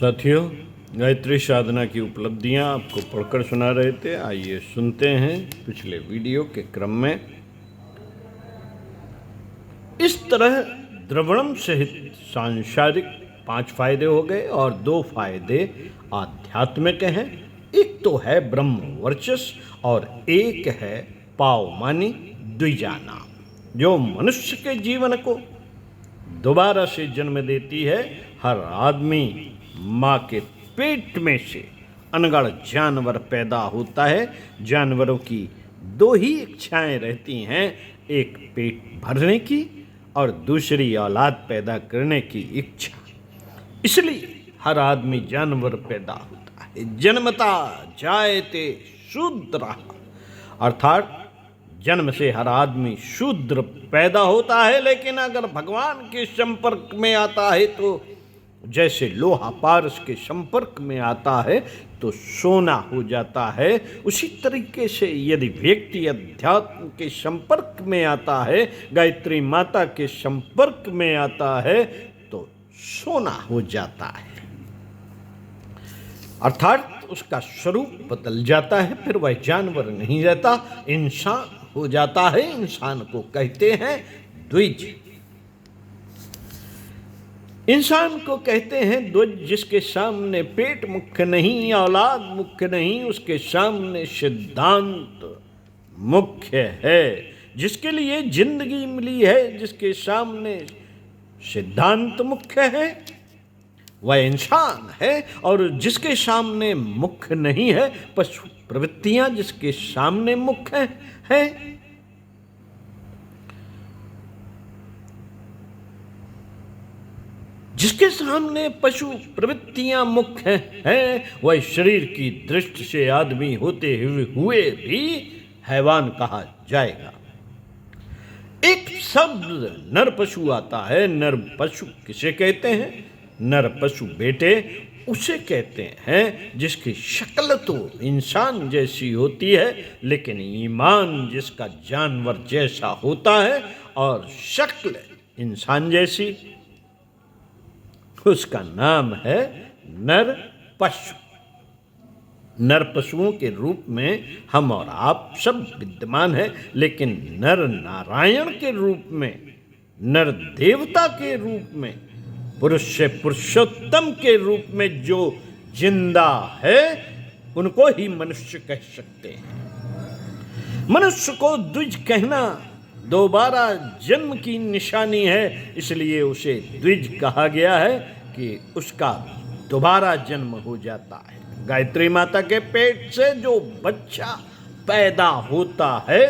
साथियों, गायत्री साधना की उपलब्धियां आपको पढ़कर सुना रहे थे। आइए सुनते हैं पिछले वीडियो के क्रम में। इस तरह द्रवणम सहित सांसारिक 5 फायदे हो गए और 2 फायदे आध्यात्मिक हैं। एक तो है ब्रह्म वर्चस्व और एक है पावमानी द्विजाना, जो मनुष्य के जीवन को दोबारा से जन्म देती है। हर आदमी माँ के पेट में से अनगढ़ जानवर पैदा होता है। जानवरों की 2 ही इच्छाएं रहती हैं, एक पेट भरने की और दूसरी औलाद पैदा करने की इच्छा। इसलिए हर आदमी जानवर पैदा होता है। जन्मता जायते शूद्र, अर्थात जन्म से हर आदमी शूद्र पैदा होता है। लेकिन अगर भगवान के संपर्क में आता है तो जैसे लोहा पारस के संपर्क में आता है तो सोना हो जाता है, उसी तरीके से यदि व्यक्ति अध्यात्म के संपर्क में आता है, गायत्री माता के संपर्क में आता है तो सोना हो जाता है। अर्थात उसका स्वरूप बदल जाता है, फिर वह जानवर नहीं रहता, इंसान हो जाता है। इंसान को कहते हैं द्विज। इंसान को कहते हैं द्विज जिसके सामने पेट मुख्य नहीं, औलाद मुख्य नहीं, उसके सामने सिद्धांत मुख्य है। जिसके लिए जिंदगी मिली है, जिसके सामने सिद्धांत मुख्य है, वह इंसान है। और जिसके सामने मुख्य नहीं है, पशु प्रवृत्तियां जिसके सामने मुख्य है, जिसके सामने पशु प्रवृत्तियां मुख्य हैं, वह शरीर की दृष्टि से आदमी होते हुए भी हैवान कहा जाएगा। एक शब्द नर पशु आता है। नर पशु किसे कहते हैं? नर पशु बेटे उसे कहते हैं जिसकी शक्ल तो इंसान जैसी होती है, लेकिन ईमान जिसका जानवर जैसा होता है और शक्ल इंसान जैसी, उसका नाम है नर पशु। नर पशुओं के रूप में हम और आप सब विद्यमान हैं, लेकिन नर नारायण के रूप में, नर देवता के रूप में, पुरुष से पुरुषोत्तम के रूप में जो जिंदा है, उनको ही मनुष्य कह सकते हैं। मनुष्य को द्विज कहना दोबारा जन्म की निशानी है, इसलिए उसे द्विज कहा गया है कि उसका दोबारा जन्म हो जाता है। गायत्री माता के पेट से जो बच्चा पैदा होता है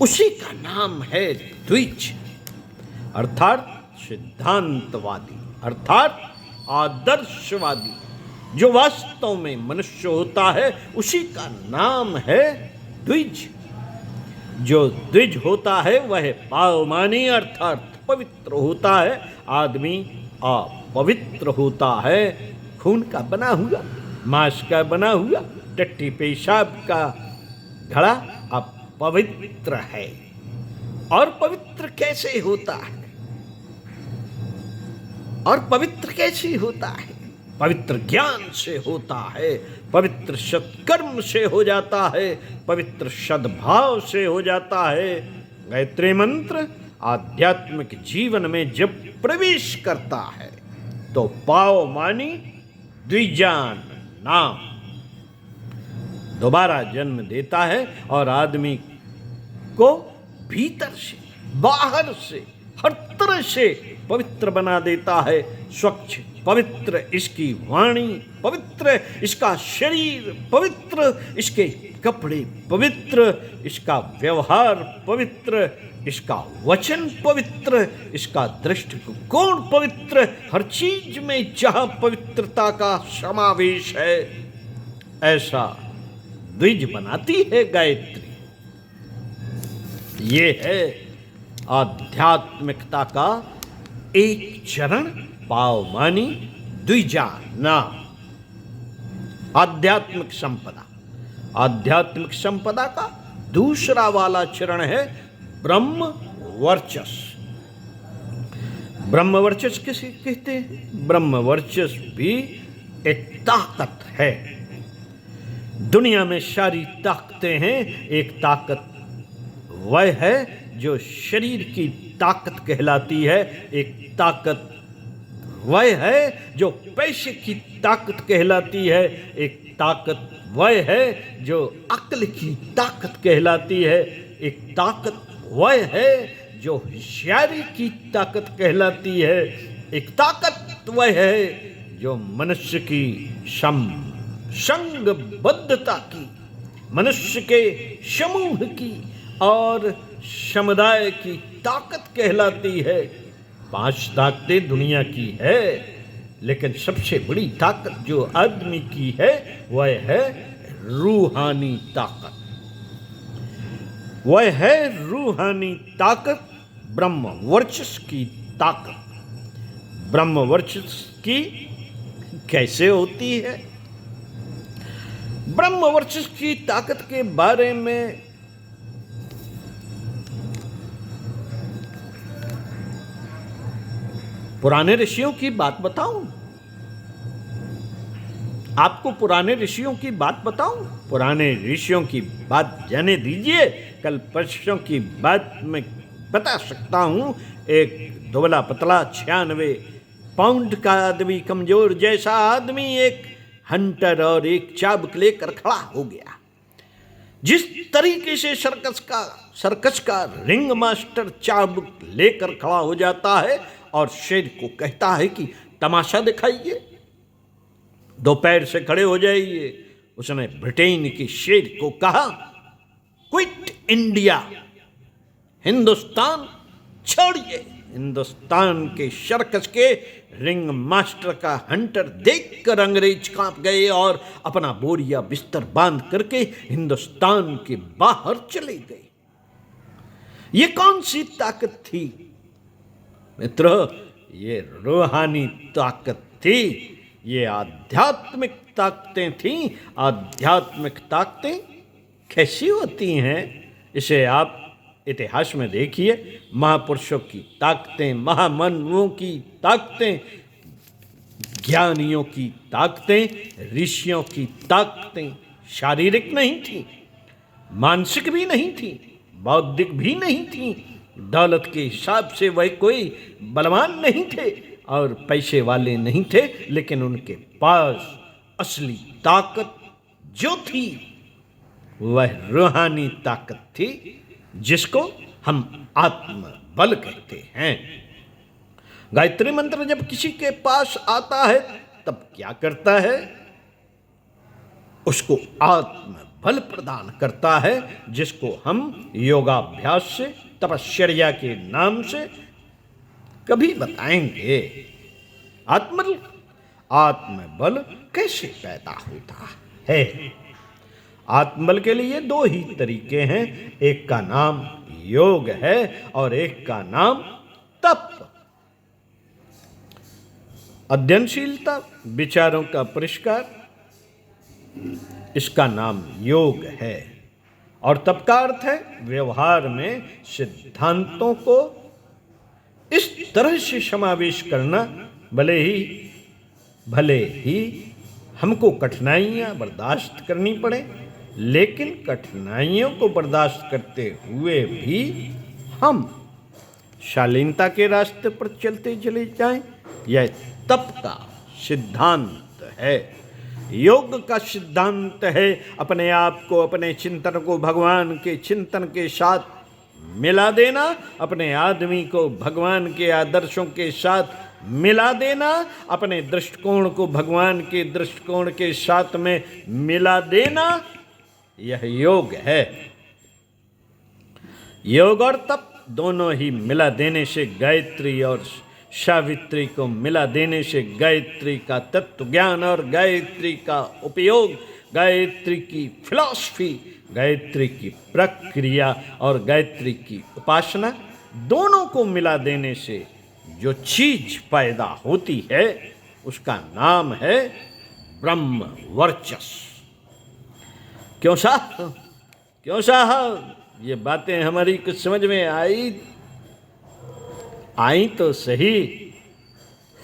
उसी का नाम है द्विज, अर्थात सिद्धांतवादी, अर्थात आदर्शवादी। जो वास्तव में मनुष्य होता है उसी का नाम है द्विज। जो द्विज होता है वह पावमानी अर्थात पवित्र होता है। आदमी अपवित्र होता है, खून का बना हुआ, मांस का बना हुआ, टट्टी पेशाब का घड़ा अपवित्र है। और पवित्र कैसे होता है? और पवित्र कैसे होता है? पवित्र ज्ञान से होता है, पवित्र सत्कर्म से हो जाता है, पवित्र सद्भाव से हो जाता है। गायत्री मंत्र आध्यात्मिक जीवन में जब प्रवेश करता है तो पावमानी द्विजान नाम दोबारा जन्म देता है और आदमी को भीतर से बाहर से हर तरह से पवित्र बना देता है। स्वच्छ पवित्र इसकी वाणी, पवित्र इसका शरीर, पवित्र इसके कपड़े, पवित्र इसका व्यवहार, पवित्र इसका वचन, पवित्र इसका दृष्टिकोण, पवित्र हर चीज में जहां पवित्रता का समावेश है, ऐसा द्विज बनाती है गायत्री। ये है आध्यात्मिकता का एक चरण, पावमानी द्विजाना। आध्यात्मिक संपदा, आध्यात्मिक संपदा का दूसरा वाला चरण है ब्रह्म वर्चस्व। ब्रह्म वर्चस्व किसे कहते हैं? ब्रह्म वर्चस्व भी एक ताकत है। दुनिया में सारी ताकतें हैं, एक ताकत वह है जो शरीर की ताकत कहलाती है, एक ताकत वह है जो पैसे की ताकत कहलाती है, एक ताकत वह है जो अक्ल की ताकत कहलाती है, एक ताकत वह है जो होशियारी की ताकत कहलाती है, एक ताकत वह है जो मनुष्य की संगबद्धता की, मनुष्य के समूह की और समुदाय की ताकत कहलाती है। 5 ताकतें दुनिया की है, लेकिन सबसे बड़ी ताकत जो आदमी की है वह है रूहानी ताकत। वह है रूहानी ताकत, ब्रह्म वर्चस्व की ताकत। ब्रह्म वर्चस्व की कैसे होती है? ब्रह्म वर्चस्व की ताकत के बारे में पुराने ऋषियों की बात बताऊं? आपको पुराने ऋषियों की बात बताऊं? पुराने ऋषियों की बात जाने दीजिए, कल परसों की बात मैं बता सकता हूं। एक दुबला पतला 96 पाउंड का आदमी, कमजोर जैसा आदमी, एक हंटर और एक चाबुक लेकर खड़ा हो गया। जिस तरीके से सर्कस का रिंग मास्टर चाबुक लेकर खड़ा हो जाता है और शेर को कहता है कि तमाशा दिखाइए, 2 पैर से खड़े हो जाइए, उसने ब्रिटेन के शेर को कहा, क्विट इंडिया, हिंदुस्तान छोड़िए। हिंदुस्तान के सर्कस के रिंग मास्टर का हंटर देखकर अंग्रेज कांप गए और अपना बोरिया बिस्तर बांध करके हिंदुस्तान के बाहर चले गए। ये कौन सी ताकत थी मित्रों? ये रूहानी ताकत थी, ये आध्यात्मिक ताकतें थीं। आध्यात्मिक ताकतें कैसी होती हैं इसे आप इतिहास में देखिए। महापुरुषों की ताकतें, महामनुओं की ताकतें, ज्ञानियों की ताकतें, ऋषियों की ताकतें शारीरिक नहीं थी, मानसिक भी नहीं थी, बौद्धिक भी नहीं थी। दौलत के हिसाब से वह कोई बलवान नहीं थे और पैसे वाले नहीं थे, लेकिन उनके पास असली ताकत जो थी वह रूहानी ताकत थी, जिसको हम आत्म बल कहते हैं। गायत्री मंत्र जब किसी के पास आता है तब क्या करता है? उसको आत्म बल प्रदान करता है, जिसको हम योगाभ्यास से, तपश्चर्या के नाम से कभी बताएंगे। आत्मबल कैसे पैदा होता है? आत्मबल के लिए 2 ही तरीके हैं, एक का नाम योग है और एक का नाम तप। अध्ययनशीलता, विचारों का परिष्कार, इसका नाम योग है। और तप का अर्थ है व्यवहार में सिद्धांतों को इस तरह से समावेश करना, भले ही हमको कठिनाइयां बर्दाश्त करनी पड़े, लेकिन कठिनाइयों को बर्दाश्त करते हुए भी हम शालीनता के रास्ते पर चलते चले जाएं। यह तप का सिद्धांत है, योग का सिद्धांत है। अपने आप को, अपने चिंतन को भगवान के चिंतन के साथ मिला देना, अपने आदमी को भगवान के आदर्शों के साथ मिला देना, अपने दृष्टिकोण को भगवान के दृष्टिकोण के साथ में मिला देना, यह योग है। योग और तप दोनों ही मिला देने से, गायत्री और सावित्री को मिला देने से गायत्री का तत्व ज्ञान और गायत्री का उपयोग, गायत्री की फिलॉसफी, गायत्री की प्रक्रिया और गायत्री की उपासना, दोनों को मिला देने से जो चीज पैदा होती है उसका नाम है ब्रह्म वर्चस्व। क्यों साहब ये बातें हमारी कुछ समझ में आई तो सही।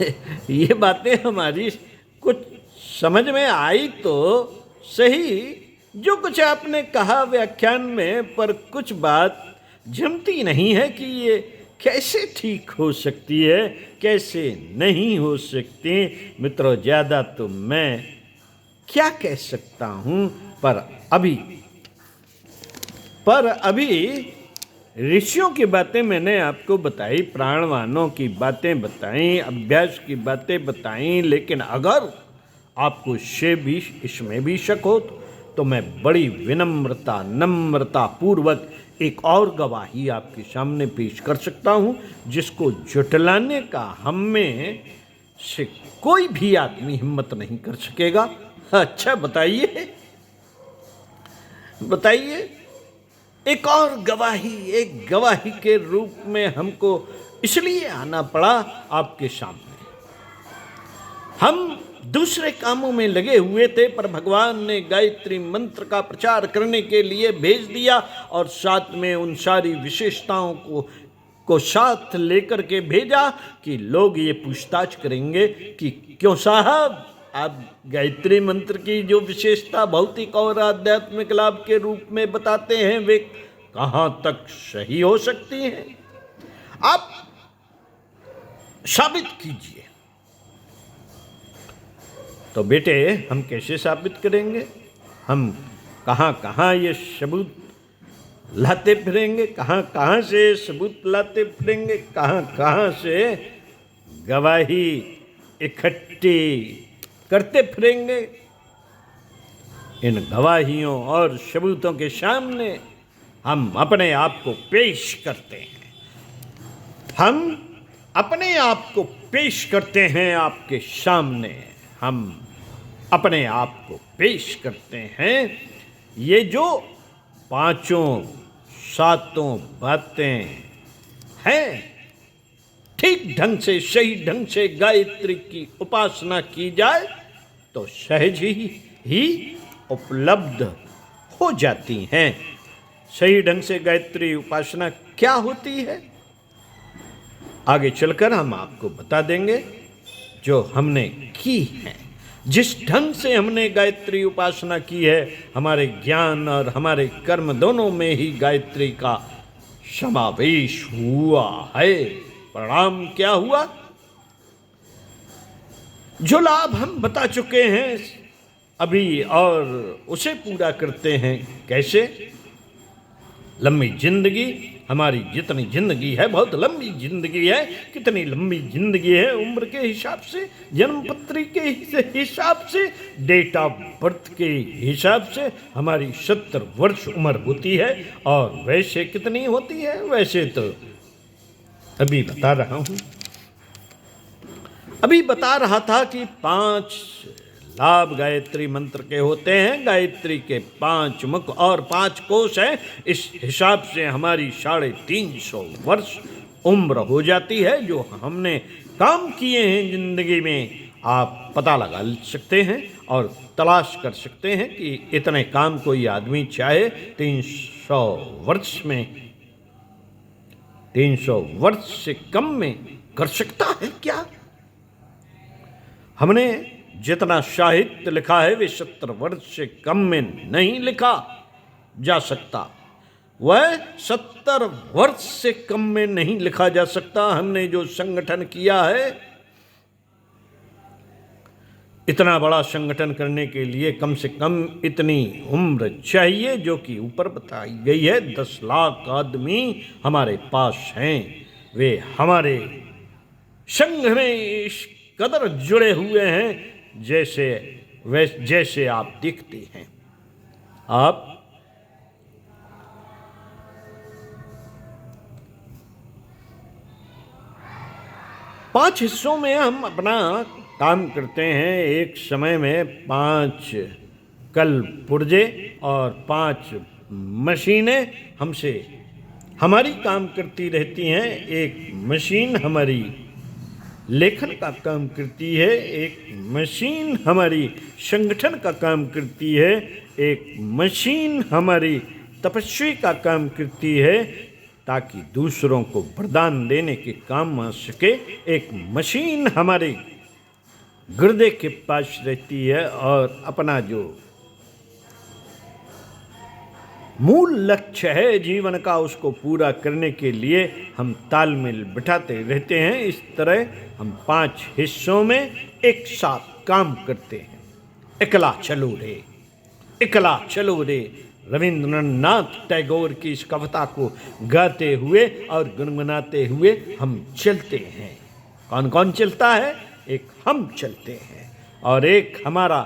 ये बातें हमारी कुछ समझ में आई तो सही, जो कुछ आपने कहा व्याख्यान में, पर कुछ बात जमती नहीं है कि ये कैसे ठीक हो सकती है, कैसे नहीं हो सकती। मित्रों, ज़्यादा तो मैं क्या कह सकता हूँ, पर अभी ऋषियों की बातें मैंने आपको बताई, प्राणवानों की बातें बताई, अभ्यास की बातें बताई, लेकिन अगर आपको इसमें भी शक हो तो मैं बड़ी विनम्रता नम्रता पूर्वक एक और गवाही आपके सामने पेश कर सकता हूँ, जिसको जुटलाने का हम में से कोई भी आदमी हिम्मत नहीं कर सकेगा। अच्छा, बताइए एक और गवाही, एक गवाही के रूप में हमको इसलिए आना पड़ा आपके सामने। हम दूसरे कामों में लगे हुए थे, पर भगवान ने गायत्री मंत्र का प्रचार करने के लिए भेज दिया, और साथ में उन सारी विशेषताओं को साथ लेकर के भेजा कि लोग ये पूछताछ करेंगे कि क्यों साहब, आप गायत्री मंत्र की जो विशेषता भौतिक और आध्यात्मिक लाभ के रूप में बताते हैं, वे कहाँ तक सही हो सकती हैं? आप साबित कीजिए। तो बेटे, हम कैसे साबित करेंगे? हम कहाँ कहाँ ये सबूत लाते फिरेंगे, कहाँ कहाँ से सबूत लाते फिरेंगे, कहाँ कहाँ से गवाही इकट्ठी करते फिरेंगे। इन गवाहियों और सबूतों के सामने हम अपने आप को पेश करते हैं। हम अपने आप को पेश करते हैं आपके सामने। हम अपने आप को पेश करते हैं। ये जो पांचों सातों बातें हैं, ठीक ढंग से, सही ढंग से गायत्री की उपासना की जाए तो सहज ही उपलब्ध हो जाती हैं। सही ढंग से गायत्री उपासना क्या होती है, आगे चलकर हम आपको बता देंगे। जो हमने की है, जिस ढंग से हमने गायत्री उपासना की है, हमारे ज्ञान और हमारे कर्म दोनों में ही गायत्री का समावेश हुआ है। परिणाम क्या हुआ? जो लाभ हम बता चुके हैं अभी, और उसे पूरा करते हैं कैसे? लंबी जिंदगी, हमारी जितनी जिंदगी है, बहुत लंबी जिंदगी है। कितनी लंबी जिंदगी है? उम्र के हिसाब से, जन्मपत्री के हिसाब से, डेट ऑफ बर्थ के हिसाब से हमारी 70 वर्ष उम्र होती है। और वैसे कितनी होती है? वैसे तो अभी बता रहा हूँ, अभी बता रहा था कि 5 लाभ गायत्री मंत्र के होते हैं। गायत्री के 5 मुख और 5 कोश हैं। इस हिसाब से हमारी 350 वर्ष उम्र हो जाती है। जो हमने काम किए हैं जिंदगी में, आप पता लगा सकते हैं और तलाश कर सकते हैं कि इतने काम कोई आदमी चाहे 300 वर्ष में, 300 वर्ष से कम में कर सकता है क्या? हमने जितना साहित्य लिखा है, वे 70 वर्ष से कम में नहीं लिखा जा सकता। वह 70 वर्ष से कम में नहीं लिखा जा सकता। हमने जो संगठन किया है, इतना बड़ा संगठन करने के लिए कम से कम इतनी उम्र चाहिए, जो कि ऊपर बताई गई है। 10 लाख आदमी हमारे पास हैं। वे हमारे संघ में इस कदर जुड़े हुए हैं जैसे आप दिखते हैं। आप 5 हिस्सों में हम अपना काम करते हैं। एक समय में 5 कल पुर्जे और 5 मशीनें हमसे हमारी काम करती रहती हैं। एक मशीन हमारी लेखन का काम करती है, एक मशीन हमारी संगठन का काम करती है, एक मशीन हमारी तपस्वी का काम करती है, ताकि दूसरों को वरदान देने के काम आ सके। एक मशीन हमारे गुर्दे के पास रहती है और अपना जो मूल लक्ष्य है जीवन का उसको पूरा करने के लिए हम तालमेल बिठाते रहते हैं। इस तरह हम 5 हिस्सों में एक साथ काम करते हैं। एकला चलो रे रविंद्रनाथ टैगोर की इस कविता को गाते हुए और गुनगुनाते हुए हम चलते हैं। कौन कौन चलता है? एक हम चलते हैं और एक हमारा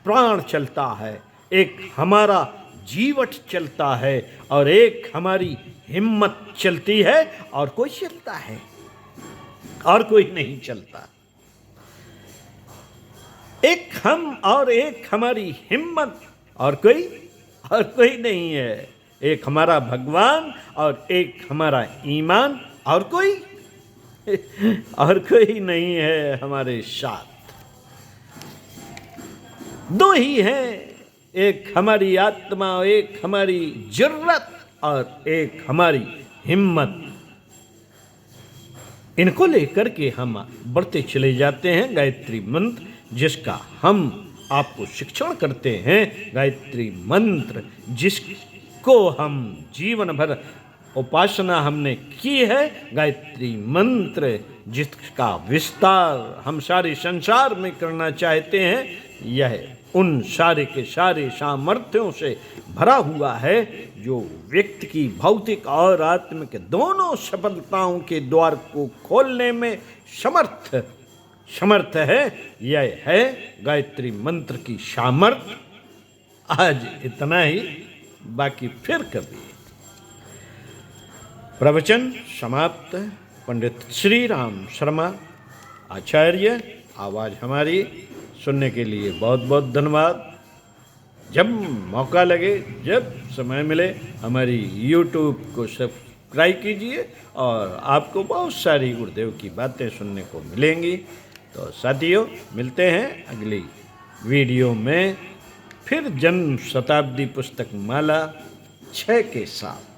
प्राण चलता है, एक हमारा जीवट चलता है और एक हमारी हिम्मत चलती है और कोई चलता है और कोई नहीं चलता। एक हम और एक हमारी हिम्मत और कोई नहीं है। एक हमारा भगवान और एक हमारा ईमान और कोई नहीं है हमारे साथ। 2 ही हैं, एक हमारी आत्मा, एक हमारी जुर्रत और एक हमारी हिम्मत। इनको लेकर के हम बढ़ते चले जाते हैं। गायत्री मंत्र जिसका हम आपको शिक्षण करते हैं, गायत्री मंत्र जिसको हम जीवन भर उपासना हमने की है, गायत्री मंत्र जिसका विस्तार हम सारे संसार में करना चाहते हैं, यह उन सारे के सारे सामर्थ्यों से भरा हुआ है जो व्यक्ति की भौतिक और आत्मिक दोनों सफलताओं के द्वार को खोलने में समर्थ है। यह है गायत्री मंत्र की सामर्थ्य। आज इतना ही, बाकी फिर कभी। प्रवचन समाप्त। पंडित श्री राम शर्मा आचार्य। आवाज़ हमारी सुनने के लिए बहुत बहुत धन्यवाद। जब मौका लगे, जब समय मिले, हमारी YouTube को सब्सक्राइब कीजिए और आपको बहुत सारी गुरुदेव की बातें सुनने को मिलेंगी। तो साथियों, मिलते हैं अगली वीडियो में फिर जन्म शताब्दी पुस्तक माला 6 के साथ।